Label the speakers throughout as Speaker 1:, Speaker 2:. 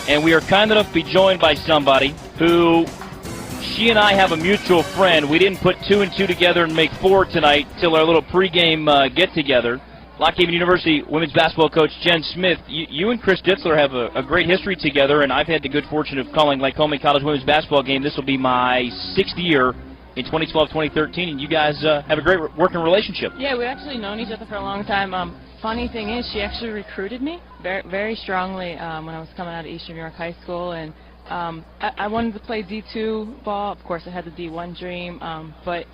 Speaker 1: and we are kind enough to be joined by somebody who, she and I have a mutual friend. We didn't put 2 and 2 together and make 4 tonight till our little pregame get-together. Lock Haven University women's basketball coach Jen Smith, you and Chris Ditzler have a great history together, and I've had the good fortune of calling Lycoming College women's basketball game. This will be my 6th year in 2012-2013, and you guys have a great working relationship.
Speaker 2: Yeah, we've actually known each other for a long time. Funny thing is, she actually recruited me very, very strongly when I was coming out of Eastern New York High School, and I wanted to play D2 ball. Of course, I had the D1 dream, but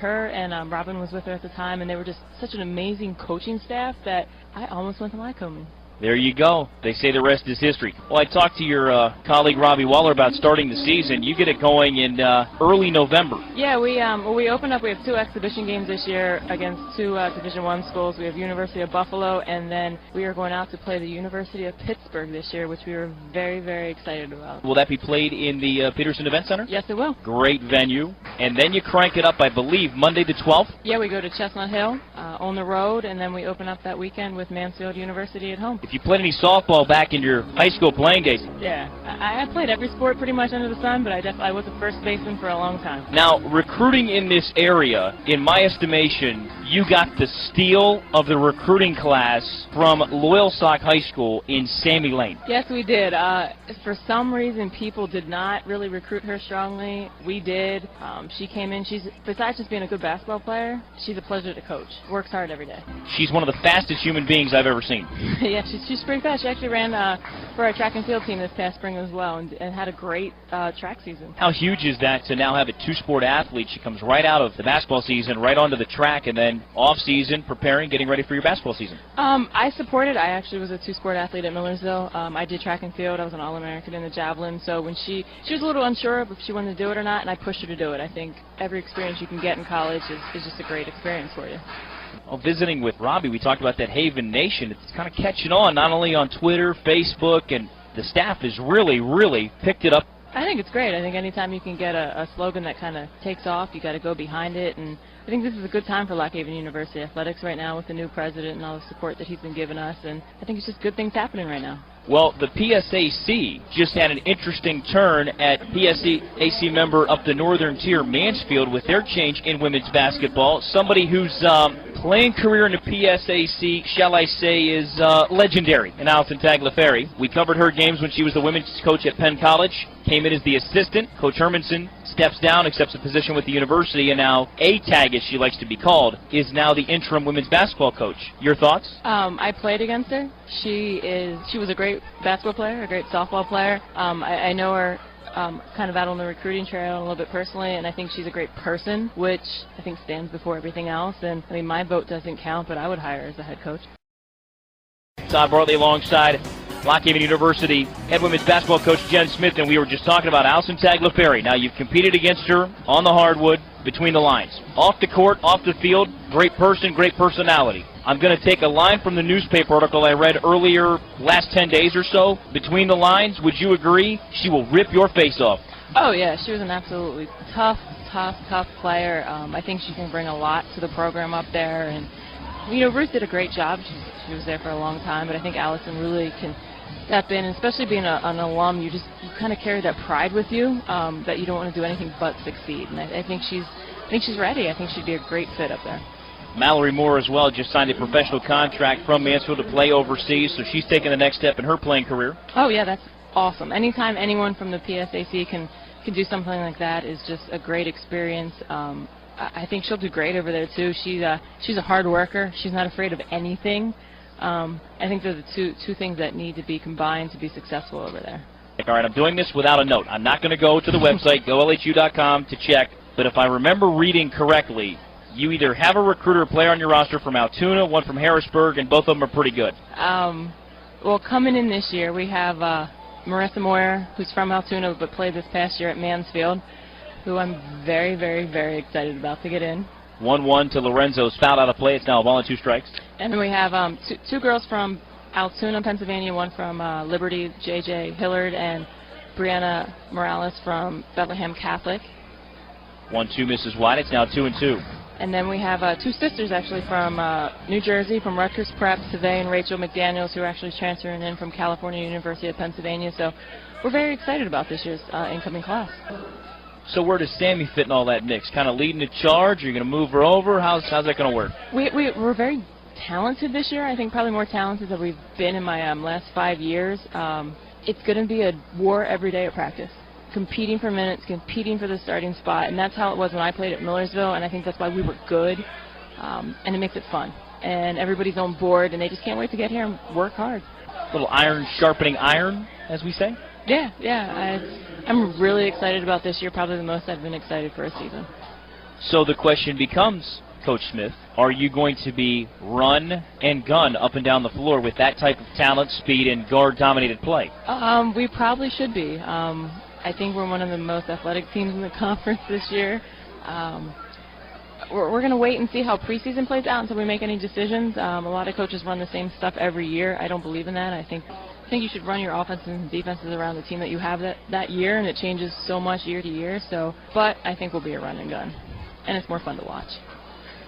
Speaker 2: her and Robin was with her at the time, and they were just such an amazing coaching staff that I almost went to Lycoming.
Speaker 1: There you go. They say the rest is history. Well, I talked to your colleague Robbie Waller about starting the season. You get it going in early November.
Speaker 2: Yeah, we opened up. We have 2 exhibition games this year against 2 Division I schools. We have University of Buffalo, and then we are going out to play the University of Pittsburgh this year, which we were very, very excited about. Will
Speaker 1: that be played in the Peterson Event Center?
Speaker 2: Yes, it will.
Speaker 1: Great venue. And then you crank it up, I believe, Monday the 12th?
Speaker 2: Yeah, we go to Chestnut Hill on the road, and then we open up that weekend with Mansfield University at home.
Speaker 1: If you played any softball back in your high school playing days?
Speaker 2: Yeah, I played every sport pretty much under the sun, but I was a first baseman for a long time.
Speaker 1: Now, recruiting in this area, in my estimation, you got the steal of the recruiting class from Loyalsock High School in Sammy Lane.
Speaker 2: Yes, we did. For some reason, people did not really recruit her strongly. We did. She came in. Besides just being a good basketball player, she's a pleasure to coach. Works hard every day.
Speaker 1: She's one of the fastest human beings I've ever seen.
Speaker 2: Yeah, she's pretty fast. She actually ran for our track and field team this past spring as well, and had a great track season.
Speaker 1: How huge is that to now have a 2-sport athlete? She comes right out of the basketball season, right onto the track, and then off-season, preparing, getting ready for your basketball season.
Speaker 2: I supported. I actually was a 2-sport athlete at Millersville. I did track and field. I was an All-American in the javelin. So when she was a little unsure of if she wanted to do it or not, and I pushed her to do it. I think every experience you can get in college is just a great experience for you.
Speaker 1: Well, visiting with Robbie, we talked about that Haven Nation. It's kind of catching on, not only on Twitter, Facebook, and the staff has really, really picked it up.
Speaker 2: I think it's great. I think anytime you can get a slogan that kind of takes off, you got to go behind it. And I think this is a good time for Lock Haven University Athletics right now with the new president and all the support that he's been giving us. And I think it's just good things happening right now.
Speaker 1: Well, the PSAC just had an interesting turn at PSAC member up the northern tier, Mansfield, with their change in women's basketball. Somebody whose playing career in the PSAC, shall I say, is legendary, in Allison Tagliaferri. We covered her games when she was the women's coach at Penn College, came in as the assistant. Coach Hermanson steps down, accepts a position with the university, and now A-Tag, as she likes to be called, is now the interim women's basketball coach. Your thoughts?
Speaker 2: I played against her. She was a great basketball player, a great softball player. I know her kind of out on the recruiting trail a little bit personally, and I think she's a great person, which I think stands before everything else. And I mean, my vote doesn't count, but I would hire her as a head coach.
Speaker 1: Todd Bartley alongside Lock Haven University head women's basketball coach Jen Smith, and we were just talking about Allison Tagliaferri. Now, you've competed against her on the hardwood, between the lines. Off the court, off the field, great person, great personality. I'm going to take a line from the newspaper article I read earlier, last 10 days or so. Between the lines, would you agree? She will rip your face off.
Speaker 2: Oh, yeah. She was an absolutely tough player. I think she can bring a lot to the program up there. And, you know, Ruth did a great job. She was there for a long time, but I think Allison really can step in, and especially being an alum, you kind of carry that pride with you that you don't want to do anything but succeed. And I think she's ready. I think she'd be a great fit up there.
Speaker 1: Mallory Moore as well just signed a professional contract from Mansfield to play overseas, so she's taking the next step in her playing career.
Speaker 2: Oh yeah, that's awesome. Anytime anyone from the PSAC can do something like that is just a great experience. I think she'll do great over there too. She's a hard worker. She's not afraid of anything. I think they're the two things that need to be combined to be successful over there.
Speaker 1: All right, I'm doing this without a note. I'm not going to go to the website, golhu.com, to check, but if I remember reading correctly, you either have a recruiter or player on your roster from Altoona, one from Harrisburg, and both of them are pretty good.
Speaker 2: Well, coming in this year, we have Marissa Moyer, who's from Altoona but played this past year at Mansfield, who I'm very, very, very excited about to get in.
Speaker 1: 1-1 to Lorenzo's fouled out of play. It's now a ball and 2 strikes.
Speaker 2: And then we have two girls from Altoona, Pennsylvania, one from Liberty, J.J. Hillard, and Brianna Morales from Bethlehem Catholic.
Speaker 1: 1-2 misses wide. It's now 2-2.
Speaker 2: And then we have two sisters actually from New Jersey, from Rutgers Prep, Savay and Rachel McDaniels, who are actually transferring in from California University of Pennsylvania. So we're very excited about this year's incoming class.
Speaker 1: So where does Sammy fit in all that mix? Kind of leading the charge? Are you going to move her over? How's that going to work?
Speaker 2: We're very talented this year. I think probably more talented than we've been in my last 5 years. It's going to be a war every day at practice. Competing for minutes, competing for the starting spot, and that's how it was when I played at Millersville, and I think that's why we were good, and it makes it fun. And everybody's on board, and they just can't wait to get here and work hard.
Speaker 1: A little iron sharpening iron, as we say?
Speaker 2: Yeah. I'm really excited about this year, probably the most I've been excited for a season.
Speaker 1: So the question becomes, Coach Smith, are you going to be run and gun up and down the floor with that type of talent, speed, and guard-dominated play?
Speaker 2: We probably should be. I think we're one of the most athletic teams in the conference this year. We're going to wait and see how preseason plays out until we make any decisions. A lot of coaches run the same stuff every year. I don't believe in that. I think you should run your offenses and defenses around the team that you have that year, and it changes so much year to year. But I think we'll be a run and gun, and it's more fun to watch.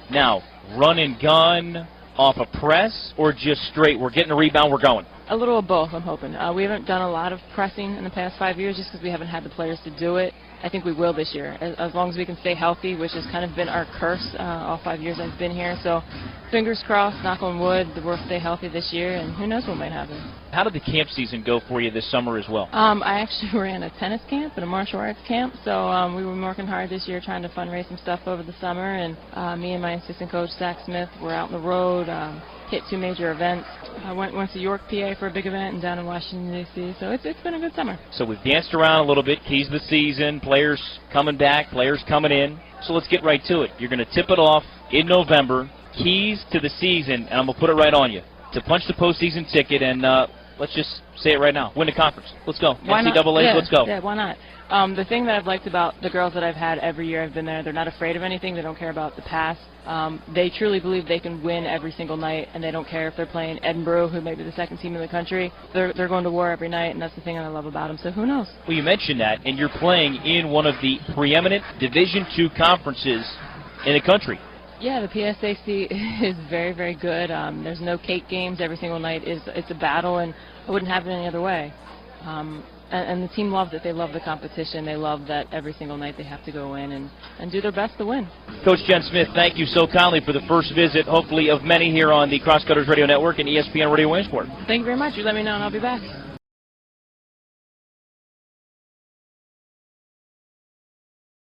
Speaker 1: Now, run and gun off a press, or just straight, we're getting a rebound, we're going?
Speaker 2: A little of both, I'm hoping. We haven't done a lot of pressing in the past 5 years just because we haven't had the players to do it. I think we will this year, as long as we can stay healthy, which has kind of been our curse all 5 years I've been here. So fingers crossed, knock on wood, we'll stay healthy this year, and who knows what might happen.
Speaker 1: How did the camp season go for you this summer as well?
Speaker 2: I actually ran a tennis camp and a martial arts camp, so we were working hard this year trying to fundraise some stuff over the summer, and me and my assistant coach, Zach Smith, were out on the road, hit 2 major events. I went to York, PA for a big event, and down in Washington, D.C., so it's been a good summer. So
Speaker 1: we've danced around a little bit, keys of the season, players coming back, players coming in. So let's get right to it. You're going to tip it off in November, keys to the season, and I'm going to put it right on you. To punch the postseason ticket, and let's just say it right now, win the conference. Let's go. NCAAs, let's go.
Speaker 2: Yeah, why not? The thing that I've liked about the girls that I've had every year I've been there, they're not afraid of anything. They don't care about the past. They truly believe they can win every single night, and they don't care if they're playing Edinburgh, who may be the second team in the country. They're going to war every night, and that's the thing that I love about them. So who knows? Well,
Speaker 1: you mentioned that, and you're playing in one of the preeminent Division II conferences in the country.
Speaker 2: Yeah, the PSAC is very, very good. There's no cake games. Every single night it's a battle, and I wouldn't have it any other way. And the team loves it. They love the competition. They love that every single night they have to go in and do their best to win.
Speaker 1: Coach Jen Smith, thank you so kindly for the first visit, hopefully of many, here on the Crosscutters Radio Network and ESPN Radio Williamsport.
Speaker 2: Thank you very much. You let me know, and I'll be back.